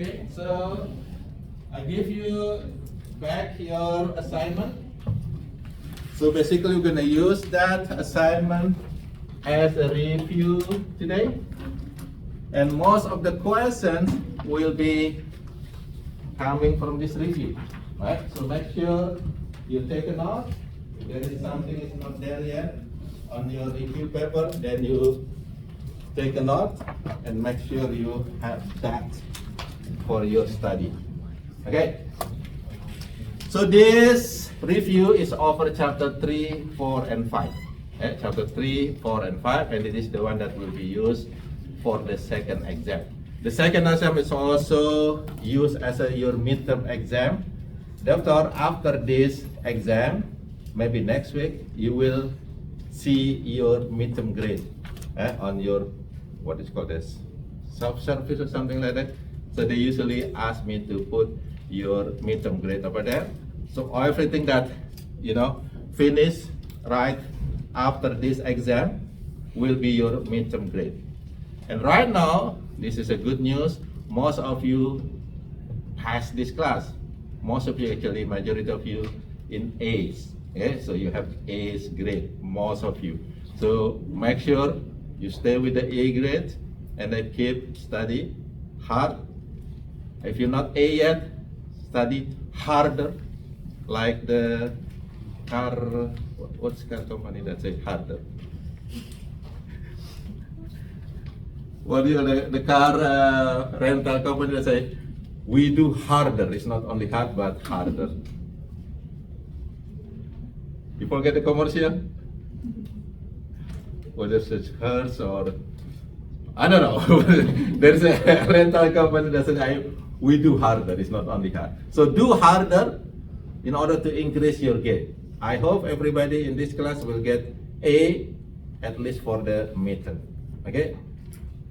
Okay, so I give you back your assignment. So basically we're gonna use that assignment as a review today. And most of the questions will be coming from this review. Right? So make sure you take a note. If there is something is not there yet on your review paper, then you take a note and make sure you have that for your study. Okay? So this review is over chapter 3, 4, and 5. Okay? Chapter 3, 4, and 5, and it is the one that will be used for the second exam. The second exam is also used as your midterm exam. Therefore, after this exam, maybe next week, you will see your midterm grade on your, what is called as self-service or something like that. So they usually ask me to put your midterm grade over there. So everything that, finish right after this exam will be your midterm grade. And right now, this is a good news. Most of you passed this class. Most of you, actually, majority of you in A's. Okay? So you have A's grade, most of you. So make sure you stay with the A grade and then keep study hard. If you're not A yet, study harder. Like the car, what's car company that say harder? What do the car rental company that say, we do harder. It's not only hard, but harder. You forget the commercial? Whether it's hers or, I don't know. There's a rental company that says, we do harder. It's not only hard. So do harder in order to increase your grade. I hope everybody in this class will get A, at least for the midterm. Okay?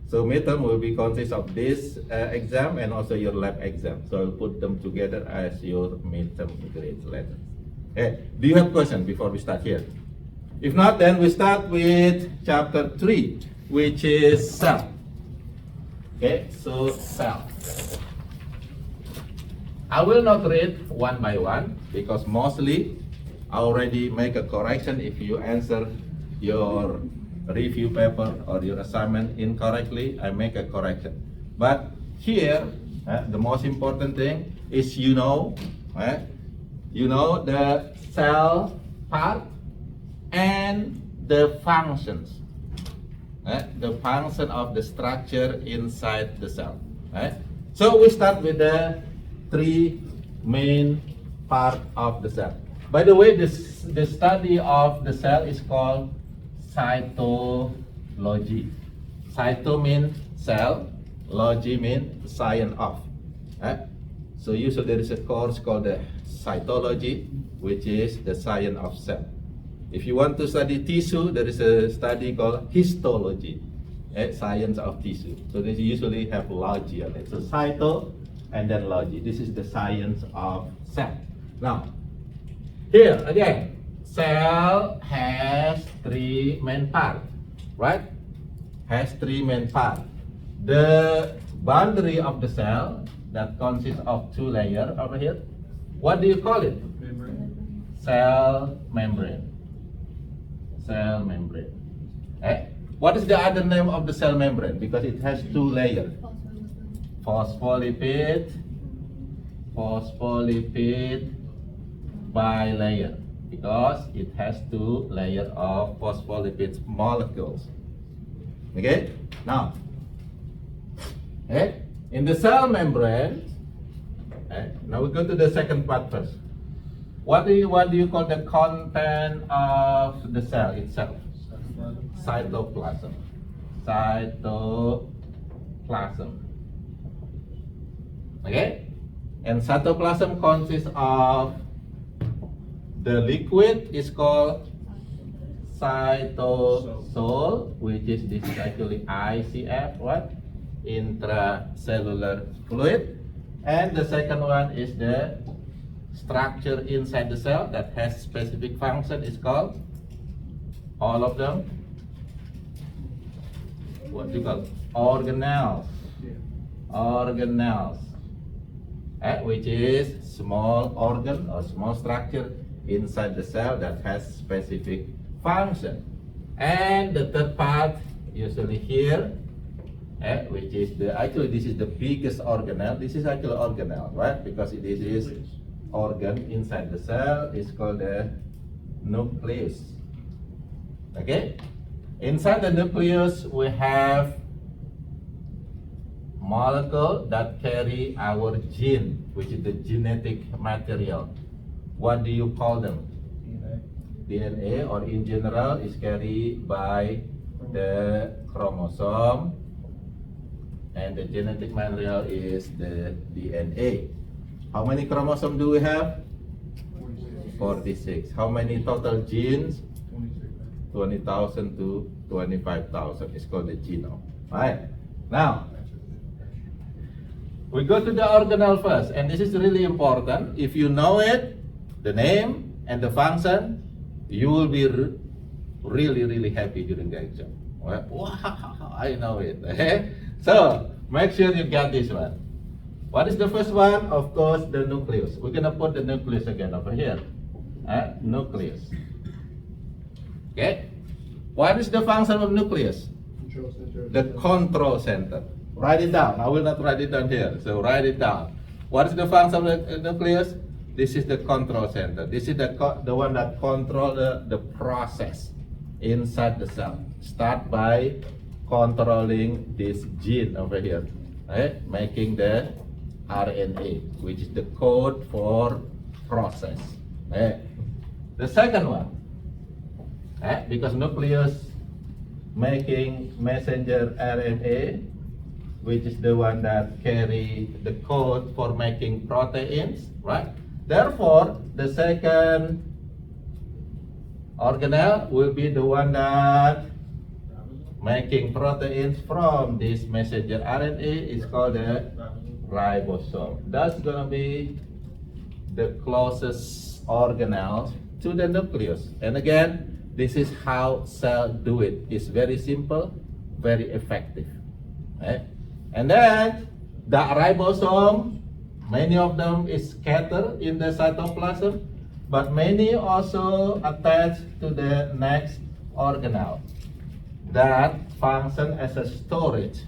So midterm will be consist of this exam and also your lab exam. So I'll put them together as your midterm grades later. Okay. Do you have questions before we start here? If not, then we start with chapter 3, which is cell. Okay, so cell. I will not read one by one because mostly I already make a correction if you answer your review paper or your assignment incorrectly, I make a correction. But here, the most important thing is the cell part and the functions. The function of the structure inside the cell. So we start with the 3 main part of the cell. By the way, the study of the cell is called cytology. Cyto means cell, logy means science of. So usually there is a course called the cytology, which is the science of cell. If you want to study tissue, there is a study called histology, science of tissue. So they usually have logy on it. So cyto and then logy. This is the science of cell. Now, here again, cell has 3 main parts, right? Has 3 main parts. The boundary of the cell that consists of 2 layers over here. What do you call it? Membrane. Cell membrane. Cell membrane. What is the other name of the cell membrane? Because it has 2 layers. Phospholipid bilayer. Because it has 2 layers of phospholipid molecules. Okay? Now, in the cell membrane, now we go to the second part first. What do you call the content of the cell itself? Cytoplasm. Cytoplasm. Okay? And cytoplasm consists of the liquid is called cytosol, which is this is actually ICF, what? Intracellular fluid. And the second one is the structure inside the cell that has specific function is called, all of them, what do you call it? Organelles. Organelles. which is small organ or small structure inside the cell that has specific function. And the third part, usually here, which is actually this is the biggest organelle. This is actually organelle, right? Because this is organ inside the cell. It's called the nucleus. Okay? Inside the nucleus, we have molecule that carry our gene, which is the genetic material. What do you call them? DNA, or in general, is carried by the chromosome, and the genetic material is the DNA. How many chromosomes do we have? 46. How many total genes? 20,000 to 25,000. It's called the genome. Right? Now, we go to the organelle first, and this is really important. If you know it, the name and the function, you will be really happy during the exam. Wow, I know it. Okay? So, make sure you get this one. What is the first one? Of course, the nucleus. We're gonna put the nucleus again over here. Nucleus. Okay? What is the function of nucleus? Control center. The control center. Write it down. I will not write it down here. So write it down. What is the function of the nucleus? This is the control center. This is the one that controls the process inside the cell. Start by controlling this gene over here, right? Making the RNA, which is the code for process. Right? The second one, because nucleus making messenger RNA, which is the one that carry the code for making proteins, right? Therefore, the second organelle will be the one that making proteins from this messenger RNA is called the ribosome. That's gonna be the closest organelle to the nucleus. And again, this is how cells do it. It's very simple, very effective. Right? And then the ribosome, many of them is scattered in the cytoplasm, but many also attached to the next organelle that function as a storage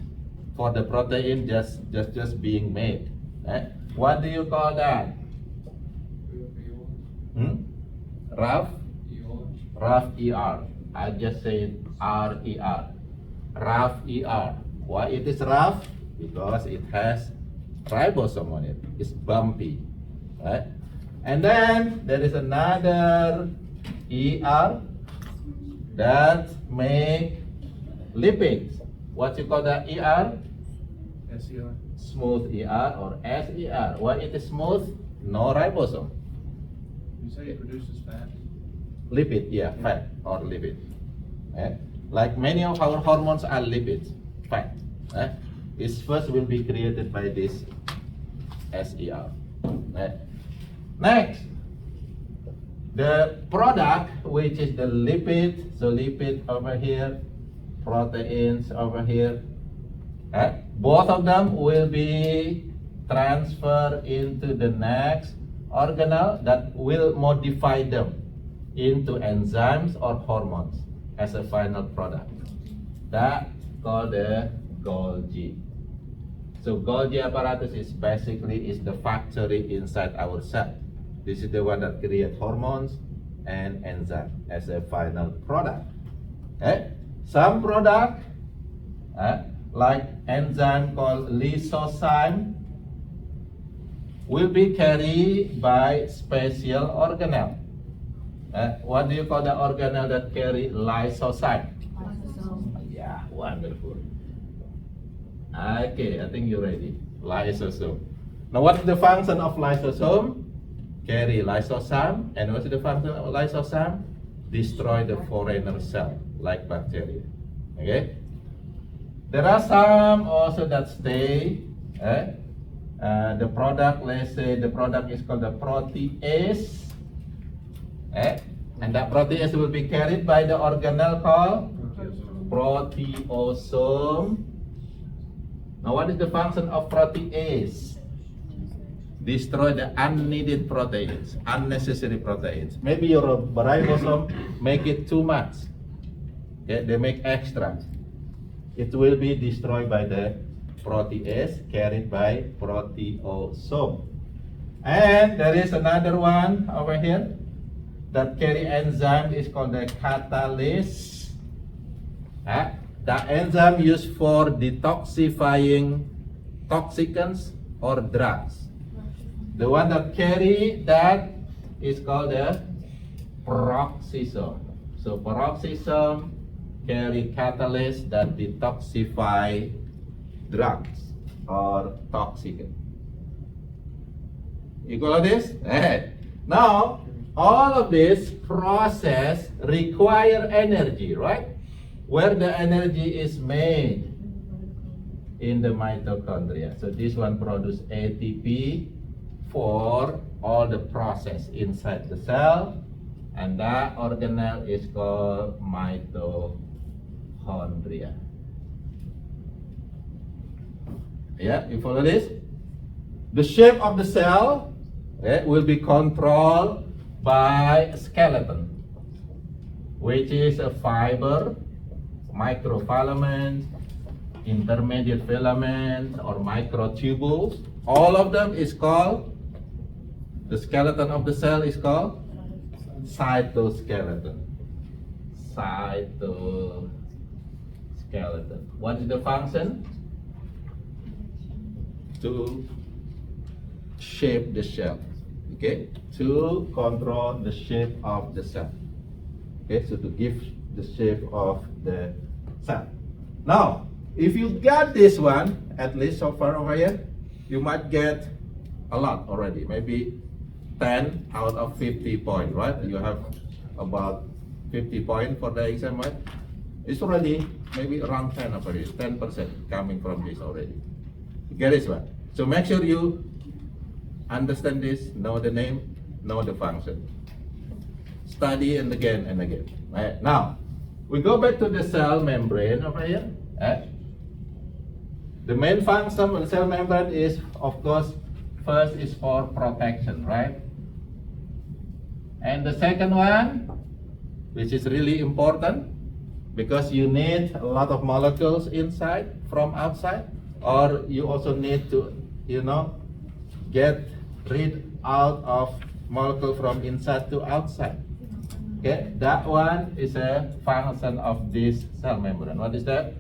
for the protein just being made. Right? What do you call that? RAF ER. I just say RER. RAF ER. Why it is RAF? Because it has ribosome on it. It's bumpy. Right? And then there is another ER that make lipids. What you call that ER? SCR. Smooth ER or SER. Why it is smooth? No ribosome. You say it produces fat? Lipid, yeah, fat or lipid. Like many of our hormones are lipids, fat. It first will be created by this SER. Next, the product, which is the lipid, so lipid over here, proteins over here, both of them will be transferred into the next organelle that will modify them into enzymes or hormones as a final product. That's called the Golgi. So Golgi apparatus is basically the factory inside our cell. This is the one that creates hormones and enzyme as a final product. Some product like enzyme called lysozyme will be carried by special organelle. What do you call the organelle that carry lysozyme? Yeah, wonderful. Okay, I think you're ready. Lysosome. Now, what's the function of lysosome? Carry lysozyme. And what's the function of lysozyme? Destroy the foreigner cell, like bacteria. Okay? There are some also that stay. The product, let's say the product is called the protease. And that protease will be carried by the organelle called proteasome. Now, what is the function of protease? destroy the unneeded proteins, unnecessary proteins. Maybe your ribosome make it too much. Okay, they make extra. It will be destroyed by the protease carried by proteasome. And there is another one over here that carry enzyme is called the catalase. The enzyme used for detoxifying toxicants or drugs. The one that carry that is called the peroxisome. So peroxisome carry catalase that detoxify drugs or toxicants. You follow this? Now, all of this process require energy, right? Where the energy is made in the mitochondria. So this one produce ATP for all the process inside the cell, and that organelle is called mitochondria. Yeah, you follow this? The shape of the cell will be controlled by a skeleton, which is a fiber, microfilament, intermediate filament, or microtubules. All of them is called, the skeleton of the cell is called cytoskeleton. Cytoskeleton. What is the function? To shape the cell. Okay, to control the shape of the cell. Okay, so to give the shape of the cell. Now, if you got this one, at least so far over here, you might get a lot already. Maybe 10 out of 50 points, right? You have about 50 points for the exam, right? It's already maybe around 10 over here, 10% coming from this already. You get this one? So make sure you understand this, know the name, know the function. Study and again and again. Right? Now, we go back to the cell membrane over here. The main function of the cell membrane is, of course, first is for protection, right? And the second one, which is really important, because you need a lot of molecules inside from outside, or you also need to, get rid out of molecule from inside to outside. Okay, that one is a function of this cell membrane. What is that?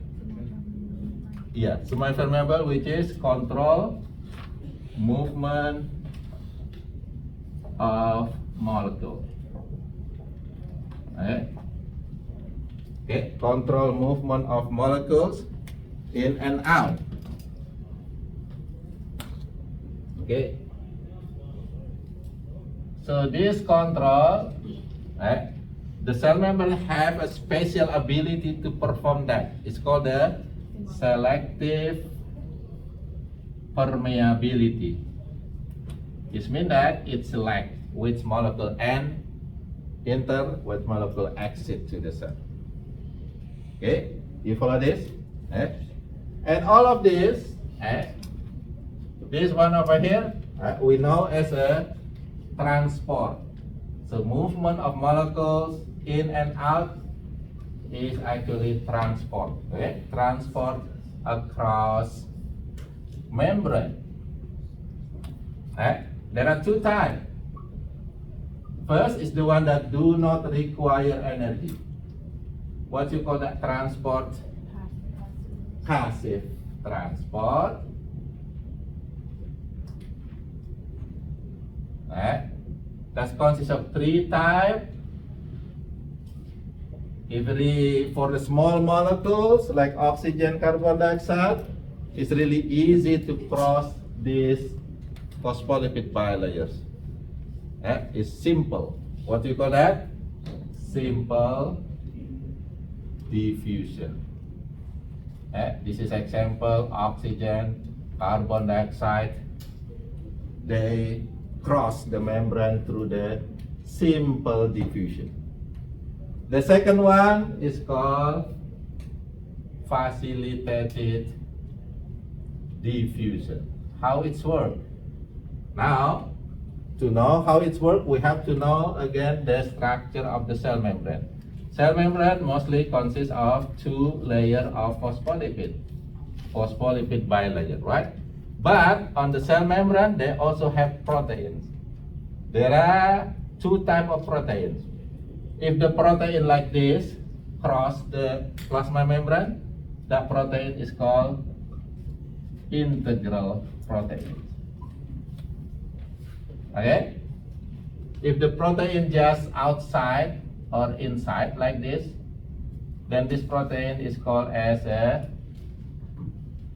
Yeah, somatic membrane, which is control movement of molecule. Okay, control movement of molecules in and out. Okay, so this control, the cell membrane have a special ability to perform that. It's called the selective permeability. It means that it selects which molecule enter, which molecule exit to the cell. Okay, you follow this? And all of this, this one over here, we know as a transport. So movement of molecules in and out is actually transport. Okay? Transport across membrane. There are two types. First is the one that do not require energy. What you call that transport? Passive transport. That consists of three types. For the small molecules like oxygen, carbon dioxide, it's really easy to cross these phospholipid bilayers. It's simple. What do you call that? Simple diffusion. This is example, oxygen, carbon dioxide. They cross the membrane through the simple diffusion. The second one is called facilitated diffusion. How it's work? Now, to know how it works, we have to know again the structure of the cell membrane. Cell membrane mostly consists of two layers of phospholipid bilayer, right? But on the cell membrane, they also have proteins. There are two types of proteins. If the protein like this cross the plasma membrane, that protein is called integral protein. Okay? If the protein just outside or inside like this, then this protein is called as a,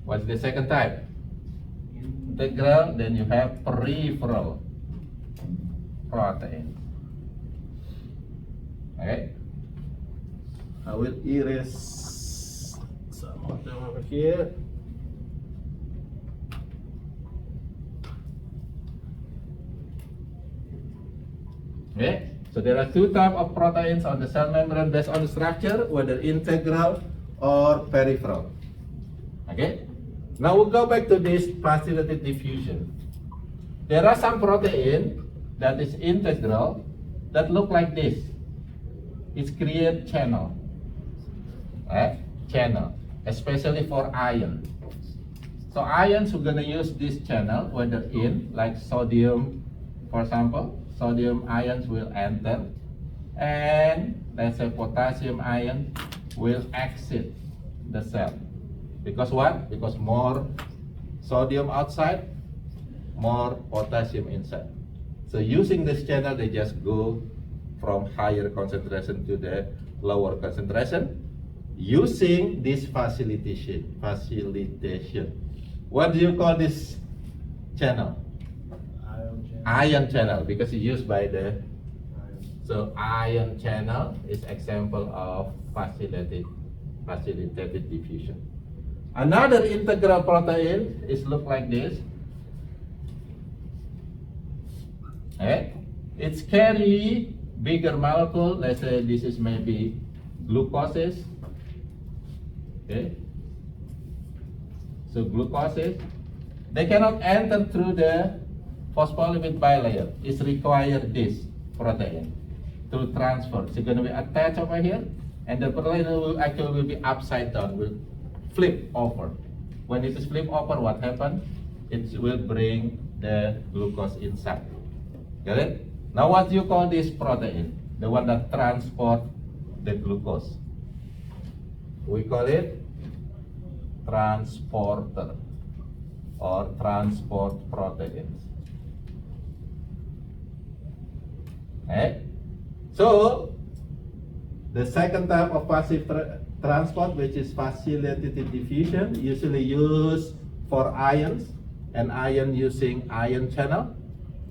what's the second type? Integral, then you have peripheral protein. Okay? I will erase some of them over here. Okay, so there are two types of proteins on the cell membrane based on the structure, whether integral or peripheral. Okay, now we'll go back to this facilitated diffusion. There are some protein that is integral that look like this. It creates channel, right? Channel, especially for ion. So ions, we're gonna use this channel, whether in, like sodium, for example. Sodium ions will enter, and let's say potassium ion will exit the cell. Because what? Because more sodium outside, more potassium inside. So using this channel, they just go from higher concentration to the lower concentration using this facilitation. What do you call this channel? Ion channel, because it's used by the, so ion channel is example of facilitated diffusion. Another integral protein is look like this. Okay, it's carry bigger molecule. Let's say this is maybe glucose. Okay, so glucose, they cannot enter through the phospholipid bilayer. It's required this protein to transfer. It's going to be attached over here, and the protein will actually be upside down, will flip over. When it is flip over, what happens? It will bring the glucose inside. Get it? Now what do you call this protein? The one that transport the glucose. We call it transporter or transport proteins. Okay? So the second type of passive transport, which is facilitated diffusion, usually used for ions, and ion using ion channel.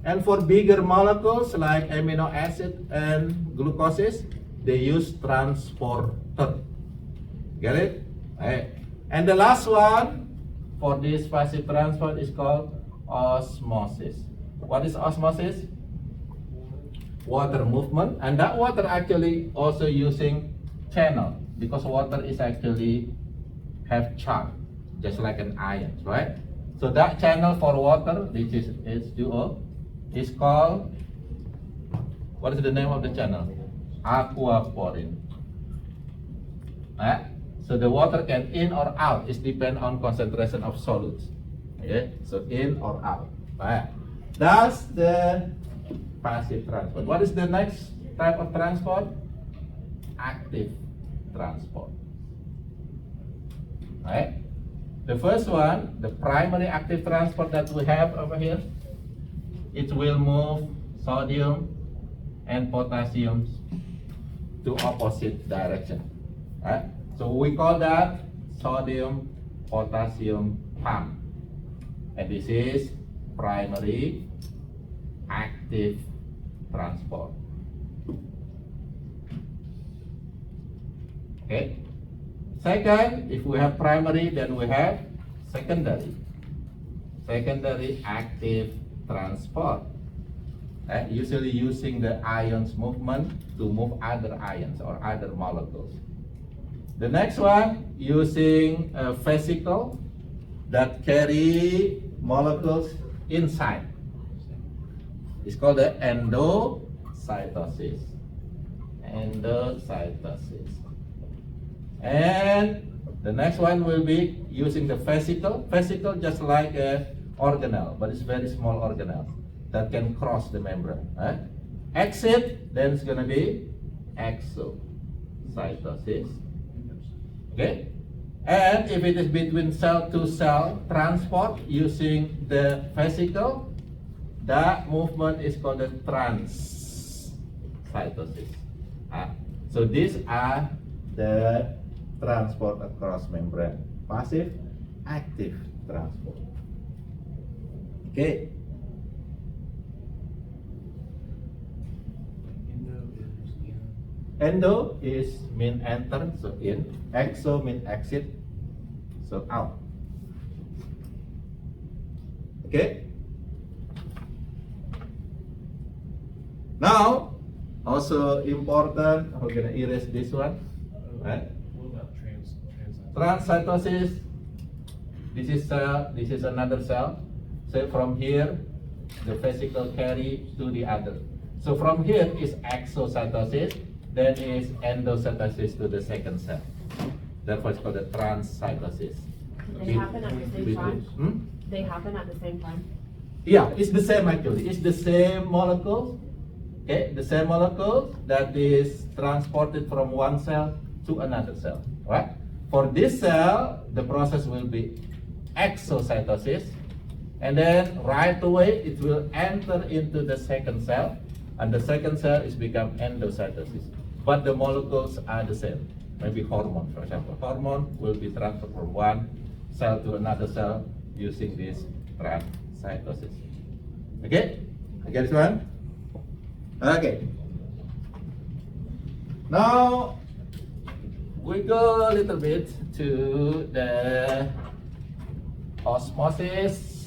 And for bigger molecules like amino acid and glucoses, they use transporter. Get it? Okay. And the last one for this passive transport is called osmosis. What is osmosis? Water movement, and that water actually also using channel, because water is actually have charge, just like an ion, right? So that channel for water, which is H2O, is called, what is the name of the channel? Aquaporin. Right? So the water can in or out. It depends on concentration of solids. Okay, so in or out. Right? That's the passive transport. What is the next type of transport? Active transport. Right? The first one, the primary active transport that we have over here, it will move sodium and potassium to opposite direction. Right? So we call that sodium potassium pump. And this is primary active transport. Okay. Second, if we have primary, then we have secondary. Secondary active transport. Usually using the ions movement to move other ions or other molecules. The next one, using a vesicle that carry molecules inside. It's called the endocytosis. Endocytosis. And the next one will be using the vesicle. Vesicle just like a organelle, but it's very small organelle that can cross the membrane. Right? Exit, then it's going to be exocytosis. Okay? And if it is between cell to cell transport using the vesicle, that movement is called the transcytosis. So these are the transport across membrane. Passive, active transport. Okay. Endo is mean enter, so in. Exo mean exit, so out. Okay. Now, also important, we're gonna erase this one. Right? What about Transcytosis. This is cell, this is another cell. So from here, the vesicle carry to the other. So from here is exocytosis, then is endocytosis to the second cell. Therefore it's called the transcytosis. They happen at the same time? Hmm? They happen at the same time? Yeah, it's the same actually. It's the same molecules. Okay, the same molecule that is transported from one cell to another cell. Right? For this cell, the process will be exocytosis, and then right away it will enter into the second cell, and the second cell is become endocytosis. But the molecules are the same. Maybe hormone, for example. Hormone will be transferred from one cell to another cell using this transcytosis. Okay? You get this one? Okay. Now we go a little bit to the osmosis,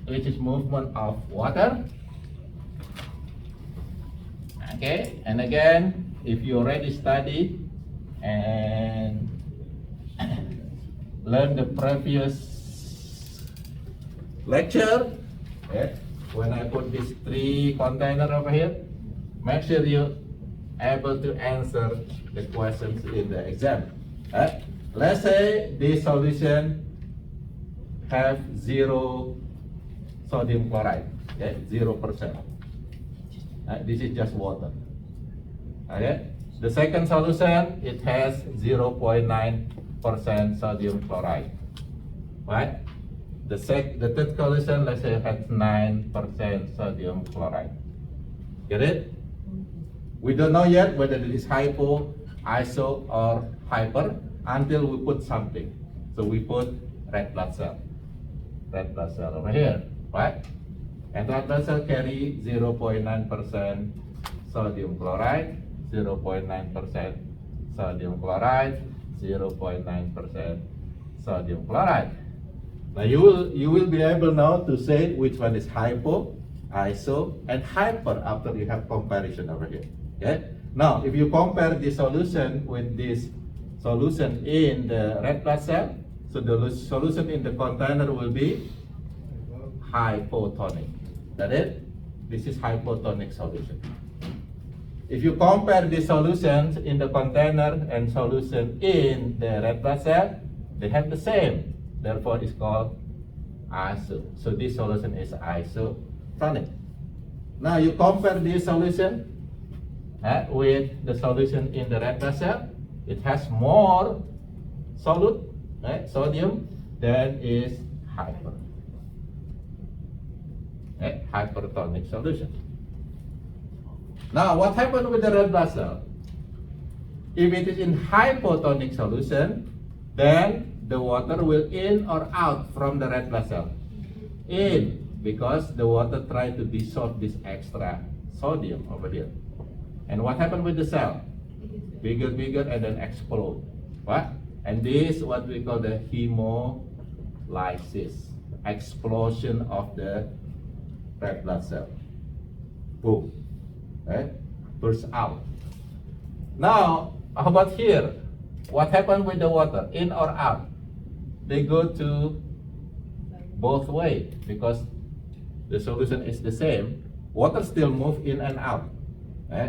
which is movement of water. Okay, and again, if you already study and learn the previous lecture, okay, when I put these three containers over here, make sure you're able to answer the questions in the exam. Let's say this solution have 0 sodium chloride, okay, 0%. This is just water. Okay. The second solution, it has 0.9% sodium chloride. Right? The third solution, let's say, has 9% sodium chloride. Get it? We don't know yet whether it is hypo, iso, or hyper until we put something. So we put red blood cell. Red blood cell over here, right? And red blood cell carry 0.9% sodium chloride, 0.9% sodium chloride, 0.9% sodium chloride. Now you will be able now to say which one is hypo, iso, and hyper after you have comparison over here. Okay? Now if you compare this solution with this solution in the red blood cell, so the solution in the container will be hypotonic. That it? This is hypotonic solution. If you compare the solutions in the container and solution in the red blood cell, they have the same. Therefore, it's called iso. So this solution is isotonic. Now you compare this solution with the solution in the red blood cell. It has more solute, sodium, than is hyper. Hypertonic solution. Now, what happened with the red blood cell? If it is in hypotonic solution, then the water will in or out from the red blood cell. In, because the water try to dissolve this extra sodium over here. And what happened with the cell? Bigger, and then explode. What? And this is what we call the hemolysis, explosion of the red blood cell. Boom. Burst out. Now, how about here? What happened with the water? In or out? They go to both way because the solution is the same. Water still move in and out. Eh?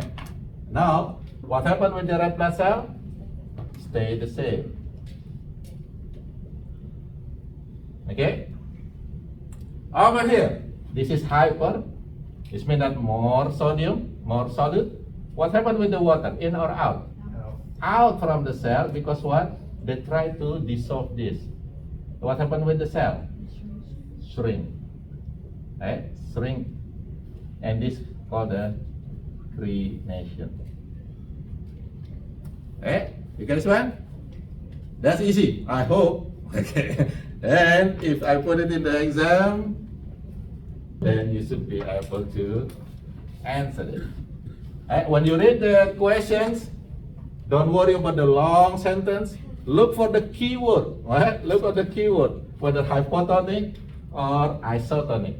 Now, what happened with the red blood cell? Stay the same. Okay? Over here, this is hyper. This means that more sodium, more solid. What happened with the water? In or out? Out from the cell because what? They try to dissolve this. What happened with the cell? Shrink. Right? Shrink. And this called the crenation. Okay? You get this one? That's easy, I hope. Okay. And if I put it in the exam, then you should be able to answer it. When you read the questions, don't worry about the long sentence. Look for the keyword. Right? Look at the keyword, whether hypotonic or isotonic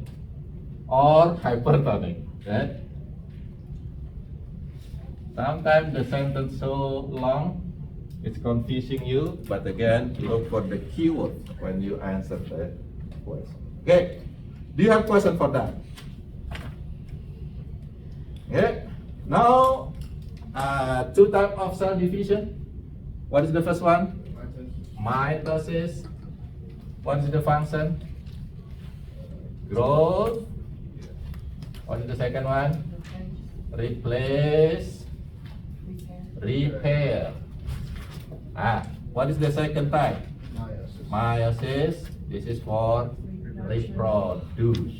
or hypertonic. Right? Sometimes the sentence so long, it's confusing you, but again, look for the keyword when you answer the question. Okay, do you have question for that? Okay, now, two types of cell division. What is the first one? Mitosis. What is the function? Growth. What is the second one? Replace. Repair. What is the second type? Meiosis. This is for reproduce.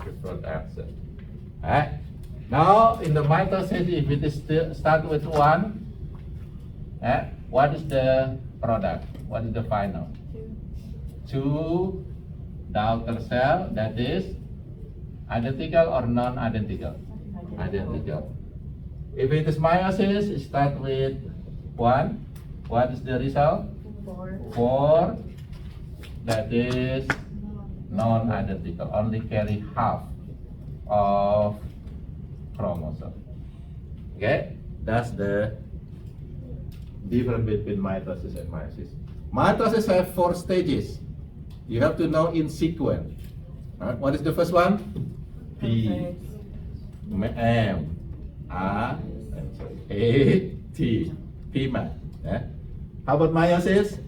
Reproduction. Now in the mitosis, if it is still start with one, what is the product? What is the final? Two daughter cell that is identical or non-identical? Identical. If it is meiosis, it start with one. What is the result? 4. That is non-identical. Only carry half of chromosome. Okay, that's the difference between mitosis and meiosis. Mitosis have 4 stages. You have to know in sequence. What is the first one? P, M, A, T, PMAT. How about meiosis?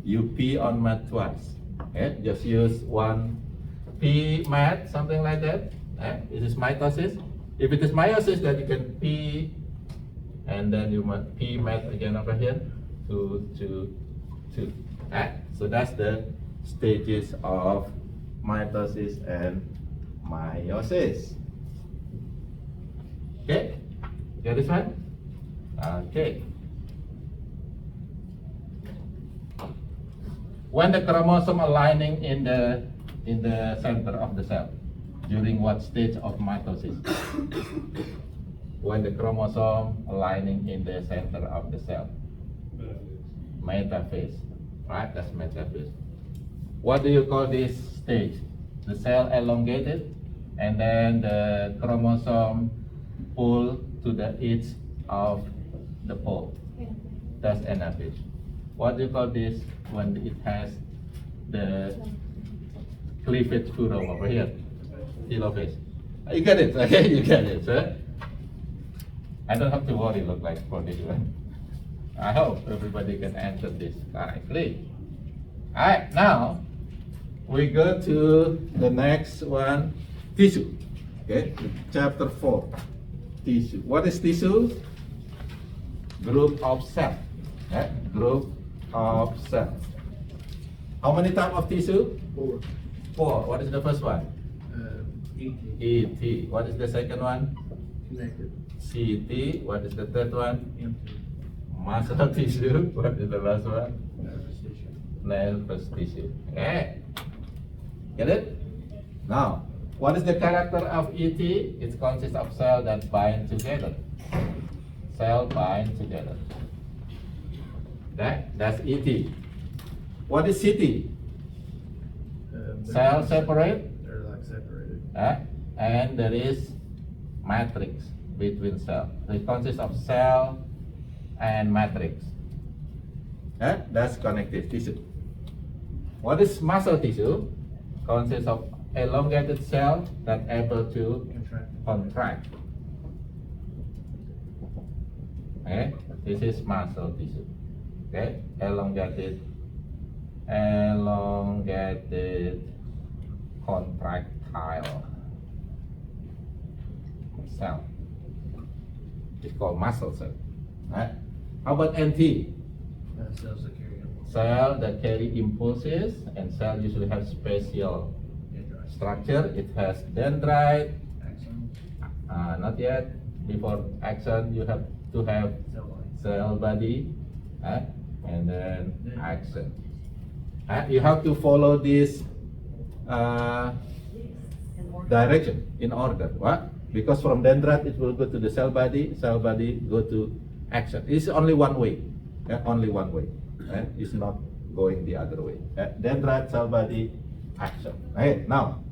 You P on mat twice. Just use one PMAT, something like that. This is mitosis. If it is meiosis, then you can P, and then you must PMAT again over here. 2, 2, 2. So that's the stages of mitosis and meiosis. Okay, get this one? Okay. When the chromosome aligning in the center of the cell, during what stage of mitosis? When the chromosome aligning in the center of the cell. Metaphase. Right, that's metaphase. What do you call this stage? The cell elongated, and then the chromosome pull to the edge of the pole. That's anaphase. What do you call this when it has the cleavage furrow over here? Telophase. You get it, okay? You get it, sir? I don't have to worry, look like for this one. I hope everybody can answer this correctly. Alright, now we go to the next one, tissue. Okay, chapter 4, tissue. What is tissue? Group of cells. Group of cells. How many types of tissue? 4. 4. What is the first one? ET. What is the second one? Connected. CT. What is the third one? Empty. Muscle tissue. What is the last one? Nervous tissue. Nervous tissue. Okay. Get it? Now, what is the character of ET? It consists of cells that bind together. Cell bind together. That's ET. What is CT? Cell separate. They're like separated. And there is matrix between cells. It consists of cell and matrix. That's connective tissue. What is muscle tissue? Consists of elongated cell that able to contract. Okay, this is muscle tissue. Okay, elongated contractile cell. It's called muscle cell. Right? How about NT? Cells that carry on. Cell that carry impulses, and cell usually have special Dendrites. structure. It has dendrite. Axons. Not yet. Before axon, you have to have Cell lines. cell body, and then axon. You have to follow this direction in order. What? Because from dendrite it will go to the cell body go to axon. It's only one way. Only one way. It's not going the other way. Dendrite, cell body, axon. Okay, now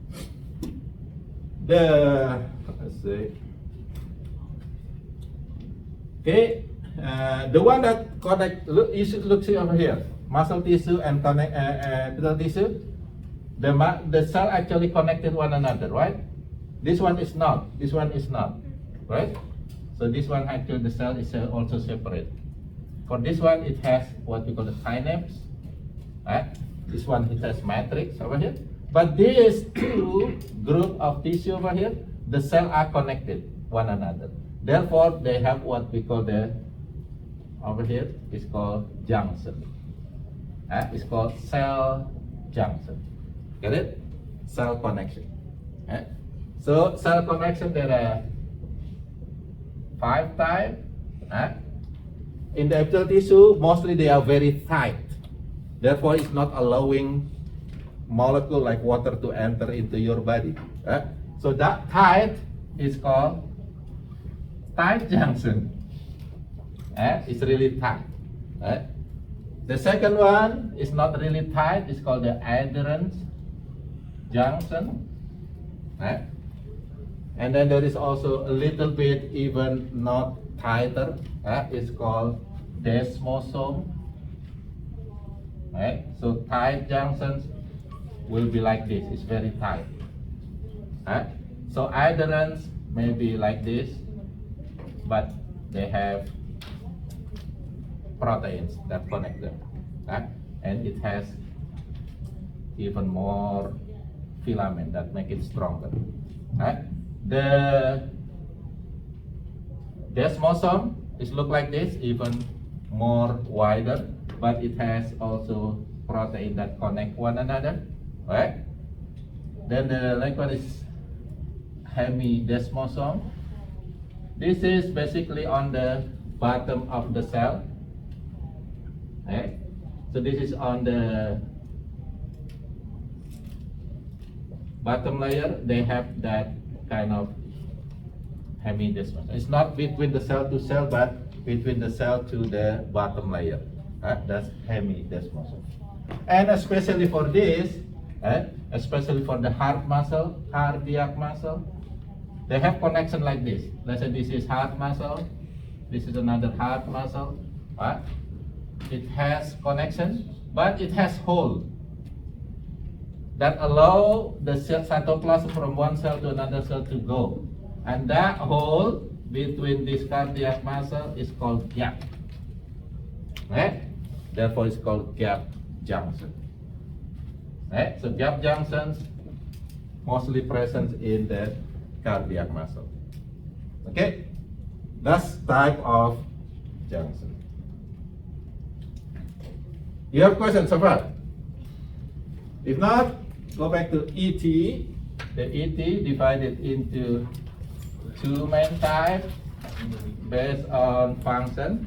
let's see. Okay, the one that connect. Look, you should look see over here. Muscle tissue and connect epithelial tissue. The cell actually connected one another, right? This one is not. This one is not, right? So this one actually the cell is also separate. For this one, it has what we call the synapse. Right? This one it has matrix over here. But these two group of tissue over here, the cell are connected one another. Therefore, they have what we call the over here is called junction. It's called cell junction. Get it? Cell connection. So cell connection there are 5 types. In the epithelial tissue, mostly they are very tight. Therefore, it's not allowing molecule like water to enter into your body. So that tight is called tight junction. It's really tight. The second one is not really tight. It's called the adherent junction. And then there is also a little bit even not tighter. It's called desmosome. So tight junctions will be like this. It's very tight. So adherents may be like this, but they have proteins that connect them, and it has even more filament that make it stronger. The desmosome is look like this, even more wider, but it has also protein that connect one another. Right? Then the next one is hemidesmosome. This is basically on the bottom of the cell. So this is on the bottom layer. They have that kind of hemidesmosome. It's not between the cell to cell, but between the cell to the bottom layer. That's hemidesmosome. And especially for this, especially for the heart muscle, cardiac muscle, they have connection like this. Let's say this is heart muscle, this is another heart muscle. It has connection, but it has hole that allow the cytoplasm from one cell to another cell to go. And that hole between this cardiac muscle is called gap. Therefore, it's called gap junction. So gap junctions mostly present in the cardiac muscle. Okay, that's type of junction. You have questions so far? If not, go back to ET. The ET divided into 2 main types based on function.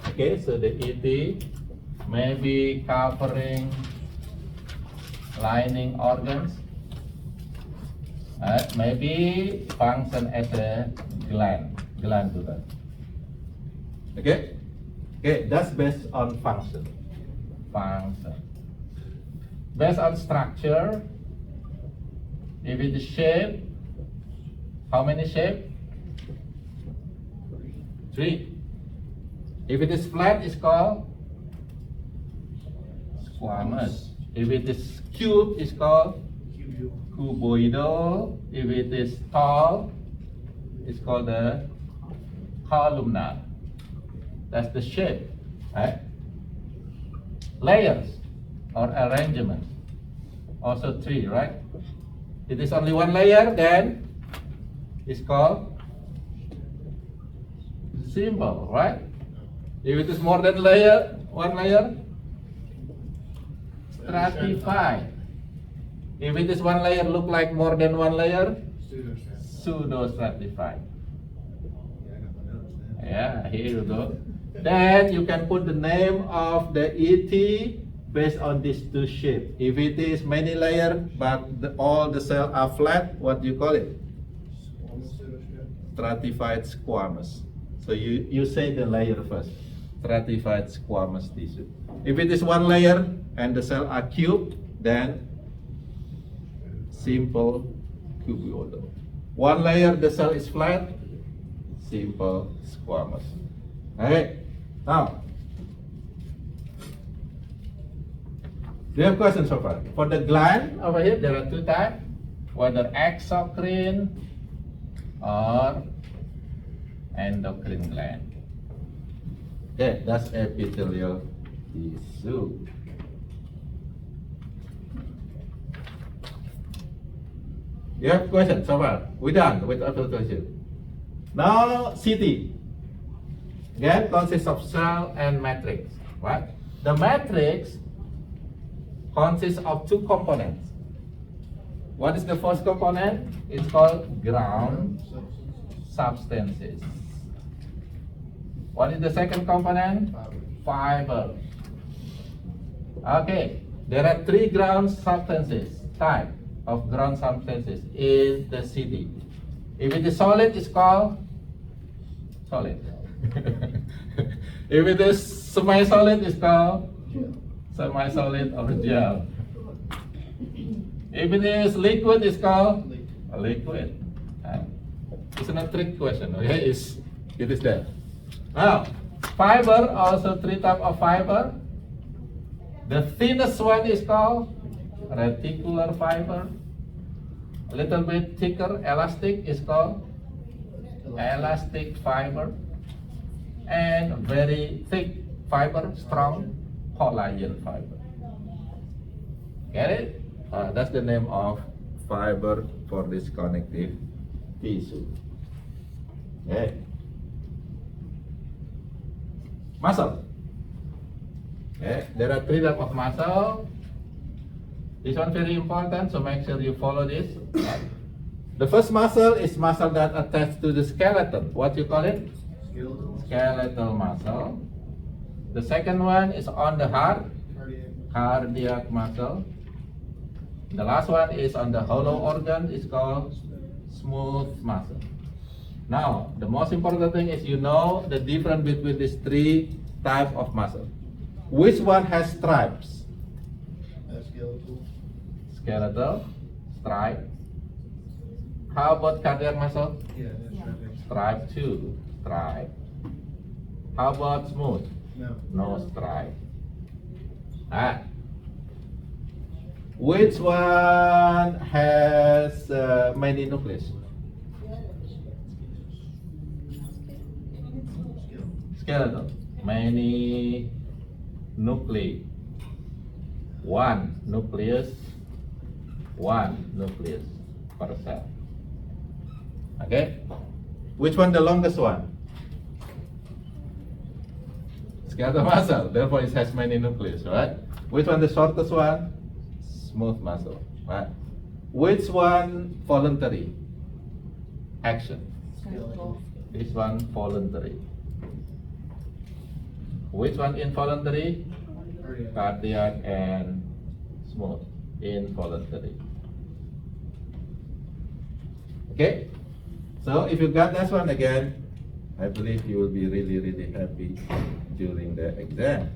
Okay, so the ET may be covering lining organs. Maybe function as a glandular. Okay, that's based on function. Based on structure, if it is shape, how many shape? 3. If it is flat, it's called squamous. If it is cube, it's called cuboidal. If it is tall, it's called the columnar. That's the shape, right? Layers or arrangements. Also three, right? It is only one layer, then it's called simple, right? If it is more than one layer, stratified. If it is one layer, look like more than one layer, pseudo-stratified. Yeah, here you go. Then you can put the name of the ET based on these two shapes. If it is many layer, but all the cells are flat, what do you call it? Stratified squamous. So you say the layer first. Stratified squamous tissue. If it is one layer and the cells are cubed, then simple cuboidal. One layer, the cell is flat, simple squamous. Okay, now, do you have questions so far? For the gland over here, there are two types, whether exocrine or endocrine gland. Okay, that's epithelial tissue. You have questions so far? We're done with epithelial tissue. Now, CT. Again, consists of cell and matrix. Right? The matrix consists of two components. What is the first component? It's called ground substances. What is the second component? Fiber. Okay, there are three ground substances, type of ground substances in the CD. If it is solid, it's called solid. If it is semi-solid, it's called semi-solid or gel. If it is liquid, it's called a liquid. It's not a trick question, okay? It is there. Now, fiber, also three types of fiber. The thinnest one is called reticular fiber. A little bit thicker, elastic, is called elastic fiber. And very thick fiber, strong, collagen fiber. Get it? That's the name of fiber for this connective tissue. Okay. Muscle. Okay. There are three types of muscle. This one very important, so make sure you follow this. The first muscle is muscle that attached to the skeleton. What you call it? Skeletal muscle. The second one is on the heart, cardiac muscle. The last one is on the hollow organ, it's called smooth muscle. Now, the most important thing is you know the difference between these three types of muscle. Which one has stripes? Skeletal, stripe. How about cardiac muscle? Stripe too, stripe. How about smooth? No stripe. Which one has many nucleus? Skeletal. Many nuclei. One nucleus per cell. Okay? Which one the longest one? Skeletal muscle, therefore it has many nucleus, right? Which one the shortest one? Smooth muscle, right? Which one voluntary action? This one voluntary. Which one involuntary? Cardiac and smooth. Involuntary. Okay? So if you got this one again, I believe you will be really, really happy during the exam.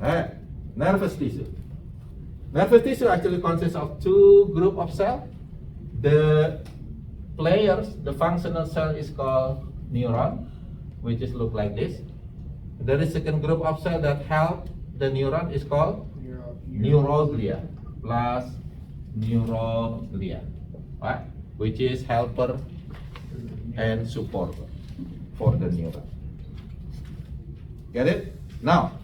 Alright, nervous tissue. Nervous tissue actually consists of two groups of cells. The players, the functional cell is called neuron, which is look like this. There is second group of cell that help the neuron is called neuroglia plus neuroglia, right? Which is helper and supporter for the neuron. Get it? Now,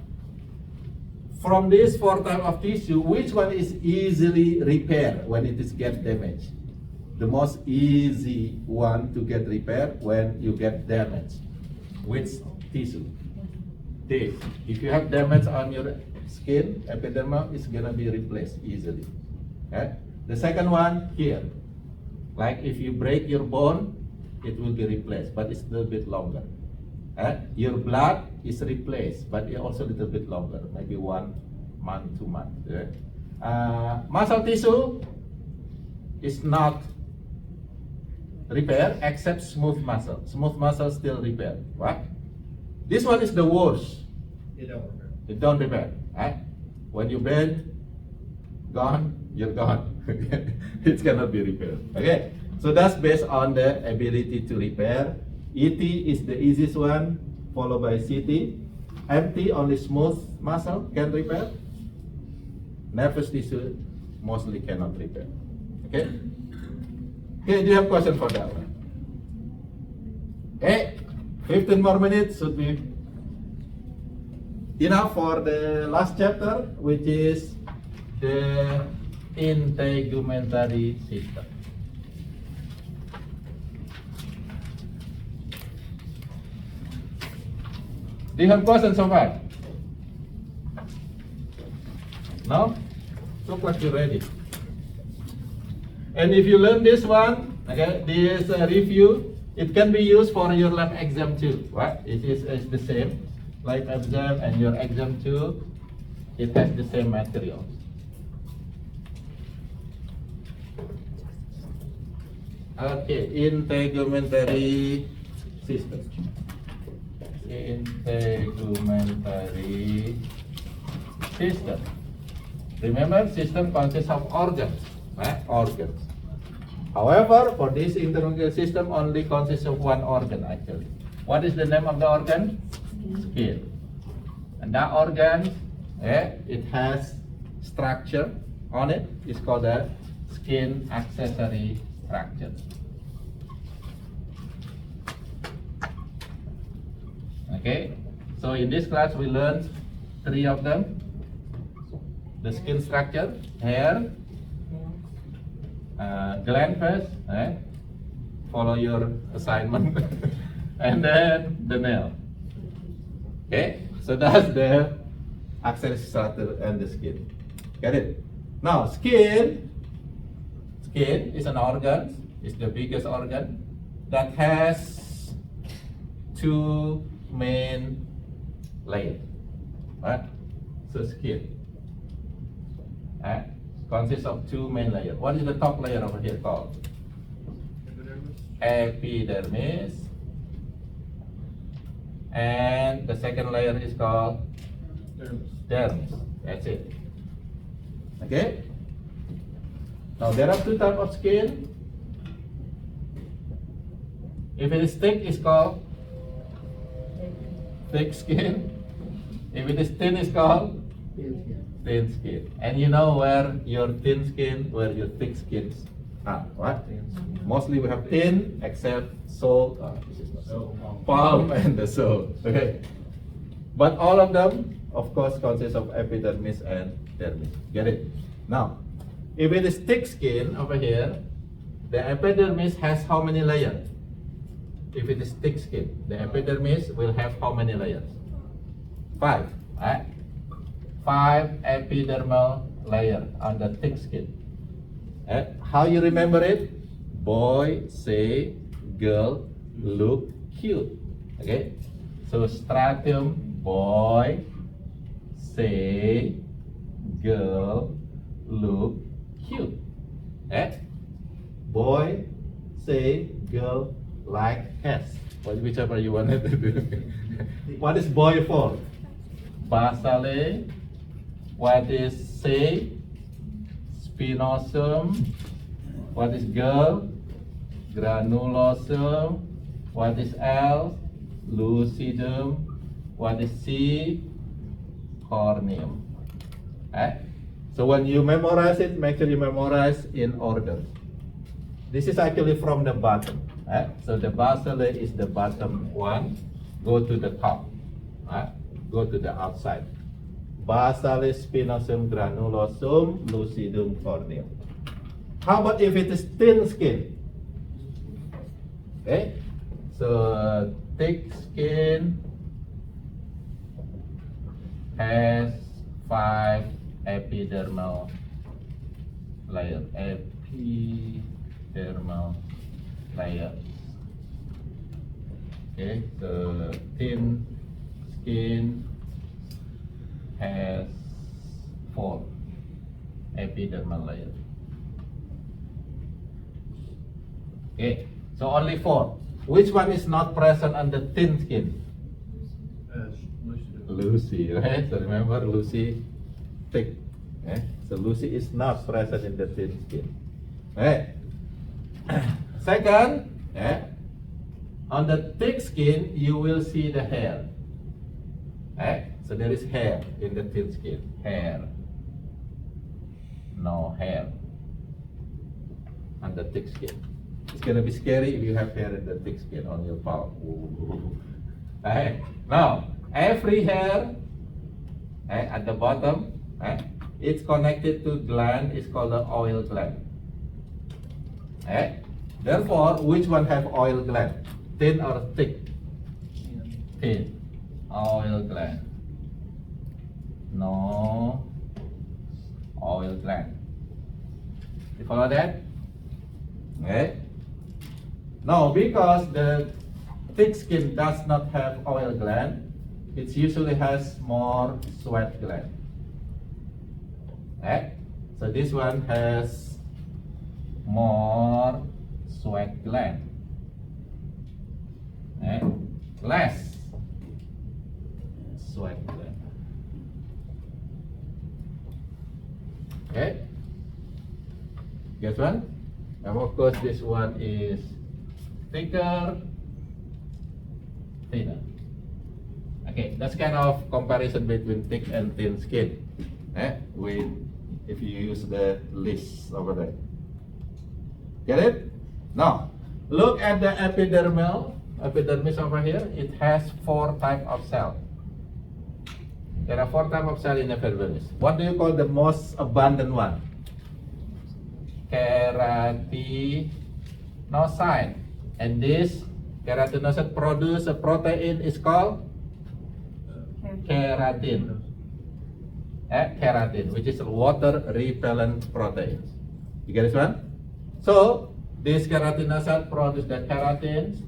from this four type of tissue, which one is easily repaired when it is get damaged? The most easy one to get repaired when you get damaged. Which tissue? This. If you have damage on your skin, epidermal is gonna be replaced easily. Okay? The second one here. Like if you break your bone, it will be replaced, but it's a little bit longer. Your blood is replaced, but it also a little bit longer, maybe 1 month, 2 months. Muscle tissue is not repaired except smooth muscle. Smooth muscle still repaired, right? This one is the worst. It don't work. It don't repair, right? When you bend, gone, you're gone. It cannot be repaired. Okay, so that's based on the ability to repair. ET is the easiest one, followed by CT. MT, only smooth muscle can repair. Nervous tissue mostly cannot repair. Okay? Okay, do you have question for that one? Okay, 15 more minutes should be enough for the last chapter, which is the integumentary system. Do you have questions so far? No? Look like you're ready. And if you learn this one, okay, this review, it can be used for your lab exam too, right? It is the same. Lab exam and your exam too, it has the same material. Okay, integumentary system. Integumentary system. Remember, system consists of organs, right? Organs. However, for this integumentary system, only consists of one organ actually. What is the name of the organ? Skin. And that organ, it has structure on it. It's called a skin accessory structure. Okay, so in this class we learned 3 of them. The skin structure, hair, gland first, follow your assignment, and then the nail. Okay, so that's the accessory structure and the skin. Get it? Now, skin is an organ, it's the biggest organ that has 2 main layers, right? So skin consists of 2 main layers. What is the top layer over here called? Epidermis. And the second layer is called dermis. That's it. Okay? Now there are 2 types of skin. If it is thick, it's called thick skin. If it is thin, it's called thin skin. And you know where your thin skin, where your thick skins are, right? Mostly we have thin, except sole, this is not sole, palm and the sole. Okay. But all of them, of course, consist of epidermis and dermis. Get it? Now, if it is thick skin over here, the epidermis has how many layers? If it is thick skin, the epidermis will have how many layers? 5, right? 5 epidermal layers on the thick skin. How you remember it? Boy say girl look cute. Okay? So stratum, boy say girl look cute. Boy say girl like S. Whichever you wanted to do. What is boy for? Basale. What is say? Spinosum. What is girl? Granulosum. What is L? Lucidum. What is C? Corneum. So when you memorize it, make sure you memorize in order. This is actually from the bottom. So the basilae is the bottom one. Go to the top. Go to the outside. Basilae spinosum granulosum lucidum corneum. How about if it is thin skin? Okay, so thick skin has 5 epidermal layer. Epidermal layers. Okay, so thin skin has 4 epidermal layers. Okay, so only 4. Which one is not present on the thin skin? Lucy, right? So remember Lucy, thick. So Lucy is not present in the thin skin. Right? Second, on the thick skin, you will see the hair. So there is hair in the thin skin. Hair. No hair on the thick skin. It's gonna be scary if you have hair in the thick skin on your palm. Now, every hair at the bottom, it's connected to gland. It's called the oil gland. Therefore, which one have oil gland? Thin or thick? Thin. Oil gland. No oil gland. You follow that? No, because the thick skin does not have oil gland, it usually has more sweat gland. So this one has more sweat gland. Less sweat gland. Guess one? And of course this one is thicker, thinner. Okay, that's kind of comparison between thick and thin skin. With if you use the list over there. Get it? Now, look at the epidermis over here. It has 4 types of cells. There are 4 types of cells in epidermis. What do you call the most abundant one? Keratinocyte. And this keratinocyte produce a protein is called keratin. Keratin, which is water repellent protein. You get this one? So this keratinocyte produce the keratin.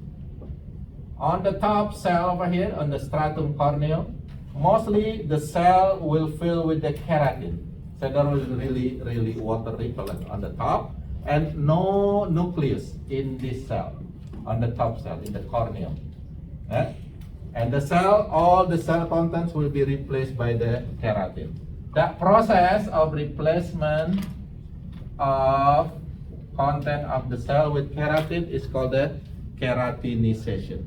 On the top cell over here, on the stratum corneum, mostly the cell will fill with the keratin. So there is really water repellent on the top, and no nucleus in this cell, on the top cell, in the corneum. And the cell, all the cell contents will be replaced by the keratin. That process of replacement of content of the cell with keratin is called the keratinization.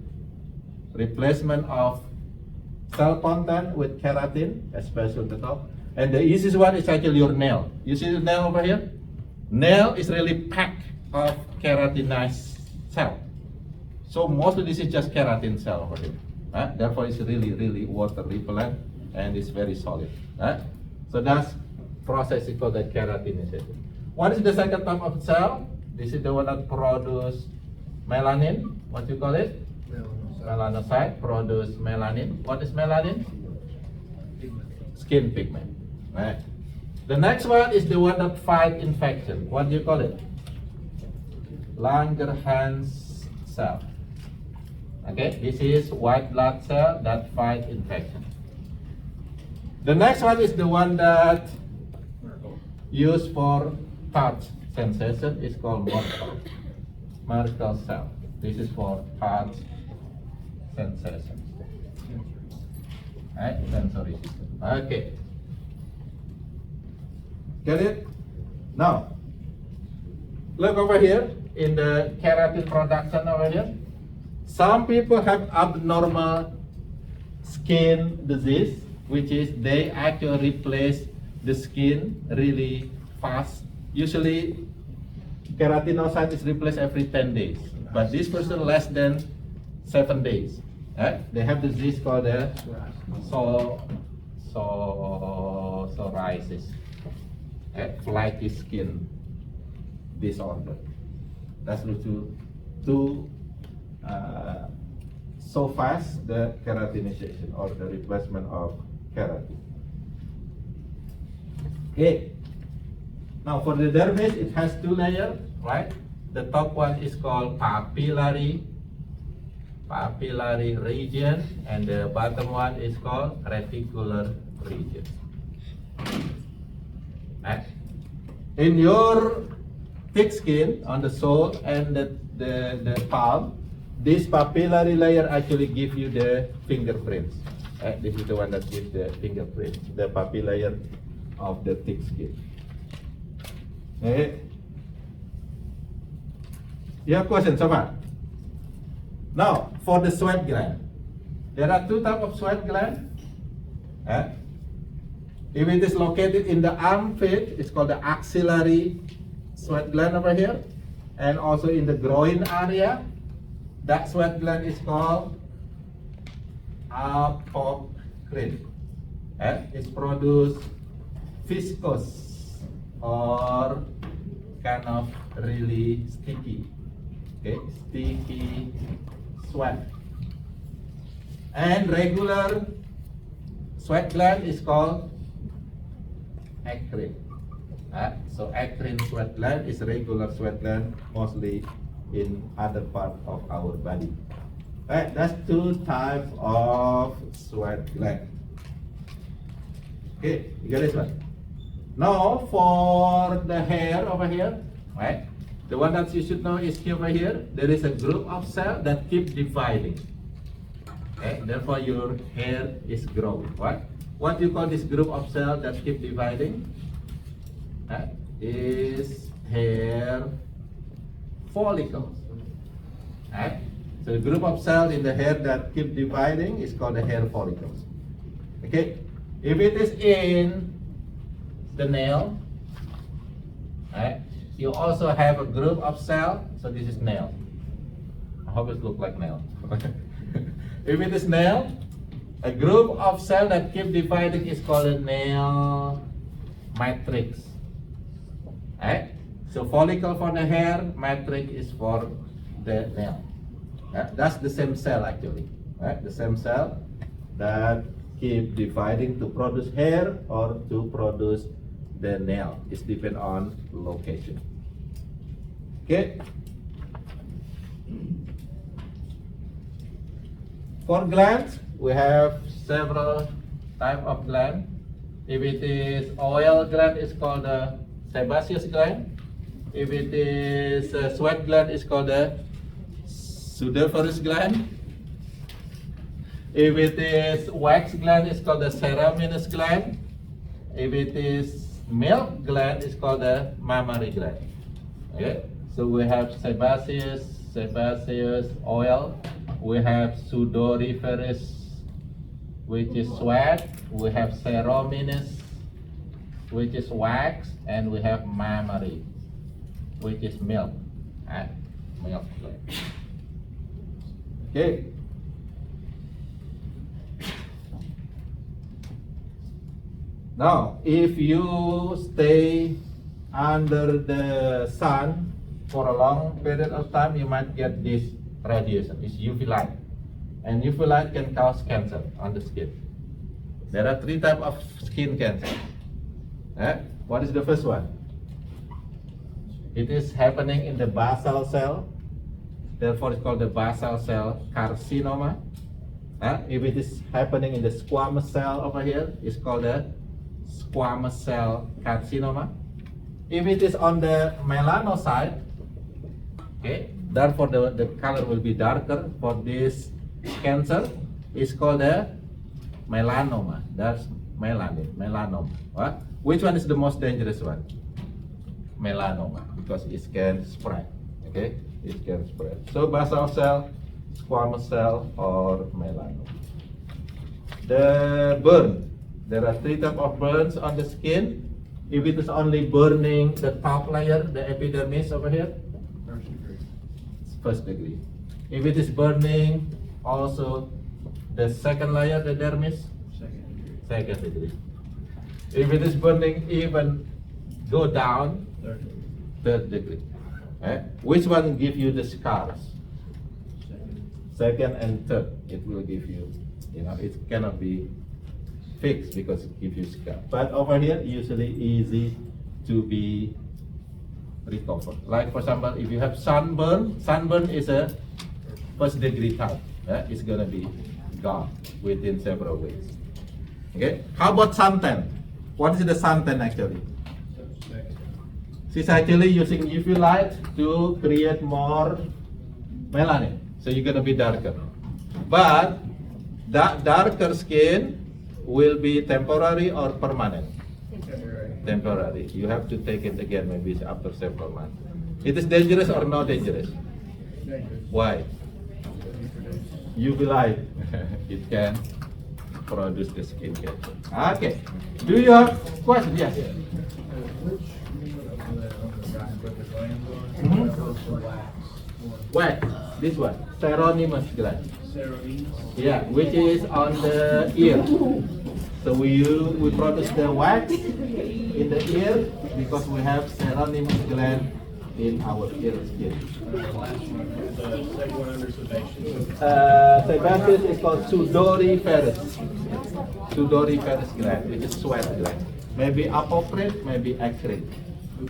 Replacement of cell content with keratin, especially the top. And the easiest one is actually your nail. You see the nail over here? Nail is really packed of keratinized cell. So mostly this is just keratin cell over here. Therefore it's really water repellent and it's very solid. So that's process is called the keratinization. What is the second type of cell? This is the one that produce melanin. What do you call it? Melanocyte produce melanin. What is melanin? Skin pigment. The next one is the one that fight infection. What do you call it? Langerhans cell. Okay, this is white blood cell that fight infection. The next one is the one that used for touch sensation. Is called Merkel cell. This is for touch sensation. Sensory system. Okay. Get it? Now, look over here in the keratin production over here. Some people have abnormal skin disease, which is they actually replace the skin really fast. Usually, keratinocyte is replaced every 10 days, but this person less than 7 days. They have disease called psoriasis, flaky skin disorder. That's due to so fast the keratinization or the replacement of keratin. Okay. Now for the dermis, it has two layers, right? The top one is called papillary region, and the bottom one is called reticular region. Right? In your thick skin on the sole and the palm, this papillary layer actually gives you the fingerprints. Right? This is the one that gives the fingerprints, the papillary layer of the thick skin. Okay. You have questions so far? Now, for the sweat gland, there are two types of sweat gland. If it is located in the armpit, it's called the axillary sweat gland over here, and also in the groin area, that sweat gland is called apocrine. It's produced viscous or kind of really sticky, sticky sweat. And regular sweat gland is called acrine. So acrine sweat gland is regular sweat gland, mostly in other part of our body. That's two types of sweat gland. Okay, you get this one. Now for the hair over here, right? The one that you should know is over here. There is a group of cells that keep dividing. Therefore your hair is growing. What do you call this group of cells that keep dividing? Is hair follicles. So the group of cells in the hair that keep dividing is called the hair follicles. Okay, if it is in the nail, you also have a group of cells. So this is nail. I hope it looks like nail. If it is nail, a group of cells that keep dividing is called a nail matrix. So follicle for the hair, matrix is for the nail. That's the same cell actually. The same cell that keep dividing to produce hair or to produce the nail. It depends on location. Okay. For glands, we have several types of gland. If it is oil gland, it's called the sebaceous gland. If it is a sweat gland, it's called the sudoriferous gland. If it is wax gland, it's called the ceraminous gland. If it is milk gland, it's called the mammary gland. Okay, so we have sebaceous oil. We have sudoriferous, which is sweat. We have ceraminous, which is wax, and we have mammary, which is milk. Milk gland. Okay. Now, if you stay under the sun for a long period of time, you might get this radiation. It's UV light, and UV light can cause cancer on the skin. There are three types of skin cancer. What is the first one? It is happening in the basal cell. Therefore, it's called the basal cell carcinoma. If it is happening in the squamous cell over here, it's called the squamous cell carcinoma. If it is on the melanocyte, therefore the color will be darker. For this cancer, it's called the melanoma. That's melanoma. Which one is the most dangerous one? Melanoma, because it can spread. It can spread. So basal cell, squamous cell, or melanoma. the burn. There are 3 types of burns on the skin. If it is only burning the top layer, the epidermis over here, First degree. it's first degree. If it is burning also the second layer, the dermis, Second degree. second degree. If it is burning even go down, Third degree. third degree. Which one give you the scars? Second. Second and third, it will give you, it cannot be fixed because it gives you scar. But over here, usually easy to be recovered. Like for example, if you have sunburn is a first degree type. It's gonna be gone within several weeks. Okay. How about suntan? What is the suntan actually? Second. She's actually using UV light to create more melanin, so you're gonna be darker. But that darker skin will be temporary or permanent. Temporary. Temporary. You have to take it again maybe after several months. It is dangerous or not dangerous? Dangerous. Why? UV light. It can produce the skin cancer. Okay. Do you have questions? Yes. Which on the right where the glands are? Mhm. Where's the wax? Wax. This one. Ceronimus gland. Serovenous. Yeah, which is on the ear. So we produce the wax in the ear because we have ceronimus gland in our ear skin. The last one, the second one under sedation. Sebaceous is called sudoriferous. Sudoriferous gland, which is sweat gland. Maybe apocrine, maybe acrine.